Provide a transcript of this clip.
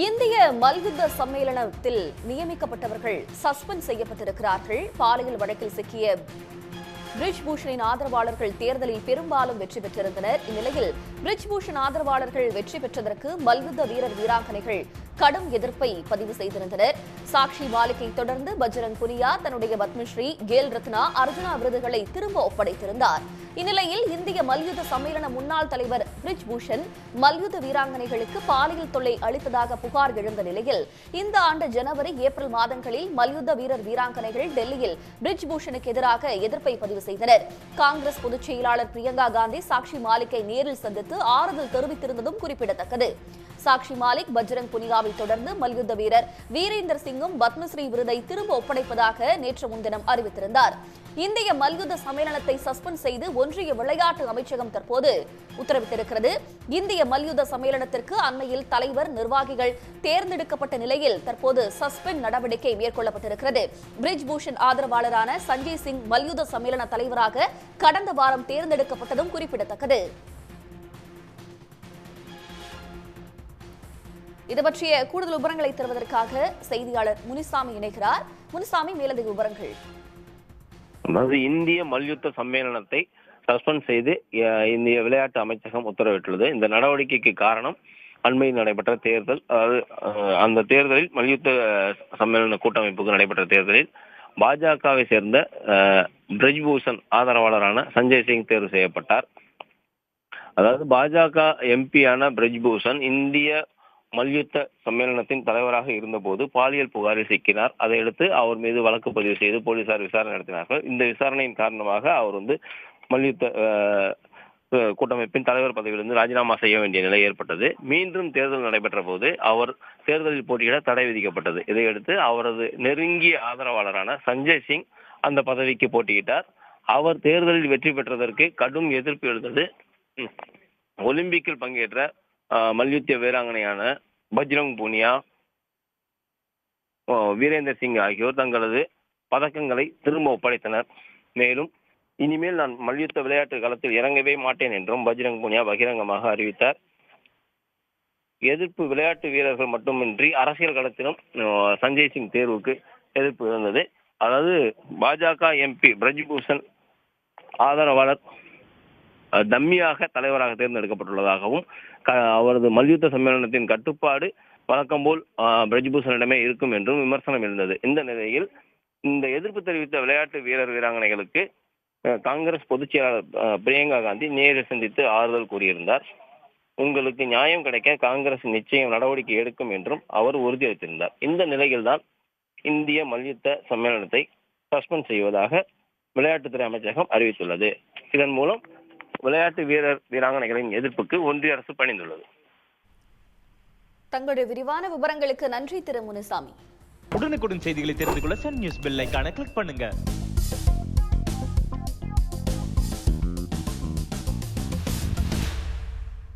இந்திய மல்யுத்த சம்மேளனத்தில் நியமிக்கப்பட்டவர்கள் சஸ்பெண்ட் செய்யப்பட்டிருக்கிறார்கள். பாலியல் வழக்கில் சிக்கிய பிரிஜ்பூஷனின் ஆதரவாளர்கள் தேர்தலில் பெரும்பாலும் வெற்றி பெற்றிருந்தனர். இந்நிலையில் பிரிஜ்பூஷன் ஆதரவாளர்கள் வெற்றி பெற்றதற்கு மல்யுத்த வீரர் வீராங்கனைகள் கடும் எதிர்ப்பை பதிவு செய்திருந்தனர். சாக்ஷி மாலிக்கை தொடர்ந்து பஜ்ரங் புனியா தன்னுடைய பத்மஸ்ரீ, கேல் ரத்னா, அர்ஜுனா விருதுகளை திரும்ப ஒப்படைத்திருந்தார். இந்நிலையில் இந்திய மல்யுத்த சம்மேளன முன்னாள் தலைவர் பிரிஜ்பூஷன் மல்யுத்த வீராங்கனைகளுக்கு பாலியல் தொல்லை அளித்ததாக புகார் எழுந்த நிலையில் இந்த ஆண்டு ஜனவரி, ஏப்ரல் மாதங்களில் மல்யுத்த வீரர் வீராங்கனைகள் டெல்லியில் பிரிஜ்பூஷனுக்கு எதிராக எதிர்ப்பை பதிவு செய்தனர். காங்கிரஸ் பொதுச் செயலாளர் பிரியங்கா காந்தி சாக்ஷி மாலிக்கை நேரில் சந்தித்து ஆறுதல் தெரிவித்திருந்ததும் குறிப்பிடத்தக்கது. சாக்ஷி மாலிக், பஜ்ரங் புனியாவை தொடர்ந்து மல்யுத்த வீரர் வீரேந்தர் சிங்கும் பத்மஸ்ரீ விருதை திரும்ப ஒப்படைப்பதாக நேற்று முன்தினம் அறிவித்திருந்தார். இந்திய மல்யுத்த சம்மேளனத்தை சஸ்பெண்ட் செய்து ஒன்றிய விளையாட்டு அமைச்சகம் தற்போது உத்தரவிட்டிருக்கிறது. இந்திய மல்யுத்த சம்மேளனத்திற்கு அண்மையில் தலைவர், நிர்வாகிகள் தேர்ந்தெடுக்கப்பட்ட நிலையில் தற்போது சஸ்பெண்ட் நடவடிக்கை மேற்கொள்ளப்பட்டிருக்கிறது. பிரிஜ்பூஷன் ஆதரவாளரான சஞ்சய் சிங் மல்யுத்த சம்மேளன தலைவராக கடந்த வாரம் தேர்ந்தெடுக்கப்பட்டதும் குறிப்பிடத்தக்கது. இது பற்றிய கூடுதல் விவரங்களை தருவதற்காக செய்தியாளர் முனிசாமி இணைகிறார். முனிசாமி, மேலதிக விவரங்கள். அதாவது இந்திய மல்யுத்த சம்மேளனத்தை சஸ்பெண்ட் செய்து இந்திய விளையாட்டு அமைச்சகம் உத்தரவிட்டுள்ளது. இந்த நடவடிக்கைக்கு காரணம் அண்மையில் நடைபெற்ற தேர்தல். அதாவது அந்த தேர்தலில் மல்யுத்த சம்மேளன கூட்டமைப்புக்கு நடைபெற்ற தேர்தலில் பாஜகவை சேர்ந்த பிரிஜ்பூஷன் ஆதரவாளரான சஞ்சய் சிங் தேர்வு செய்யப்பட்டார். அதாவது பாஜக எம்பியான பிரிஜ்பூஷன் இந்திய மல்யுத்த சம்மேளனத்தின் தலைவராக இருந்தபோது பாலியல் புகாரில் சிக்கினார். அதையடுத்து அவர் மீது வழக்கு பதிவு செய்து போலீசார் விசாரணை நடத்தினார்கள். இந்த விசாரணையின் காரணமாக அவர் மல்யுத்த கூட்டமைப்பின் தலைவர் பதவியிலிருந்து ராஜினாமா செய்ய வேண்டிய நிலை ஏற்பட்டது. மீண்டும் தேர்தல் நடைபெற்ற போது அவர் தேர்தலில் போட்டியிட தடை விதிக்கப்பட்டது. இதையடுத்து அவரது நெருங்கிய ஆதரவாளரான சஞ்சய் சிங் அந்த பதவிக்கு போட்டியிட்டார். அவர் தேர்தலில் வெற்றி பெற்றதற்கு கடும் எதிர்ப்பு எழுந்தது. ஒலிம்பிக்கில் பங்கேற்ற மல்யுத்த வீராங்கனையான பஜ்ரங் புனியா, வீரேந்தர் சிங் ஆகியோர் தங்களது பதக்கங்களை திரும்ப ஒப்படைத்தனர். மேலும் இனிமேல் நான் மல்யுத்த விளையாட்டு களத்தில் இறங்கவே மாட்டேன் என்றும் பஜ்ரங் புனியா பகிரங்கமாக அறிவித்தார். எதிர்ப்பு விளையாட்டு வீரர்கள் மட்டுமின்றி அரசியல் களத்திலும் சஞ்சய் சிங் தேர்வுக்கு எதிர்ப்பு இருந்தது. அதாவது பாஜக எம்பி பிரிஜ்பூஷன் ஆதரவாளர் டம்மியாக தலைவராக தேர்ந்தெடுக்கப்பட்டுள்ளதாகவும் அவரது மல்யுத்த சம்மேளனத்தின் கட்டுப்பாடு வழக்கம் போல் பிரிஜ்பூஷனிடமே இருக்கும் என்றும் விமர்சனம் இருந்தது. இந்த நிலையில் இந்த எதிர்ப்பு தெரிவித்த விளையாட்டு வீரர் வீராங்கனைகளுக்கு காங்கிரஸ் பொதுச் செயலாளர் பிரியங்கா காந்தி நேரில் சந்தித்து ஆறுதல் கூறியிருந்தார். உங்களுக்கு நியாயம் கிடைக்க காங்கிரஸ் நிச்சயம் நடவடிக்கை எடுக்கும் என்றும் அவர் உறுதியளித்திருந்தார். இந்த நிலையில்தான் இந்திய மல்யுத்த சம்மேளனத்தை சஸ்பெண்ட் செய்வதாக விளையாட்டுத்துறை அமைச்சகம் அறிவித்துள்ளது. இதன் மூலம் விளையாட்டு வீரர் வீராங்கனைகளின் எதிர்ப்புக்கு ஒன்றிய அரசு பணிந்துள்ளது. தங்களுடைய விரிவான விவரங்களுக்கு நன்றி திரு முனிசாமி. உடனுக்குடன் செய்திகளை தெரிந்து கொள்ள சன் நியூஸ் பெல் ஐகானை கிளிக் பண்ணுங்க.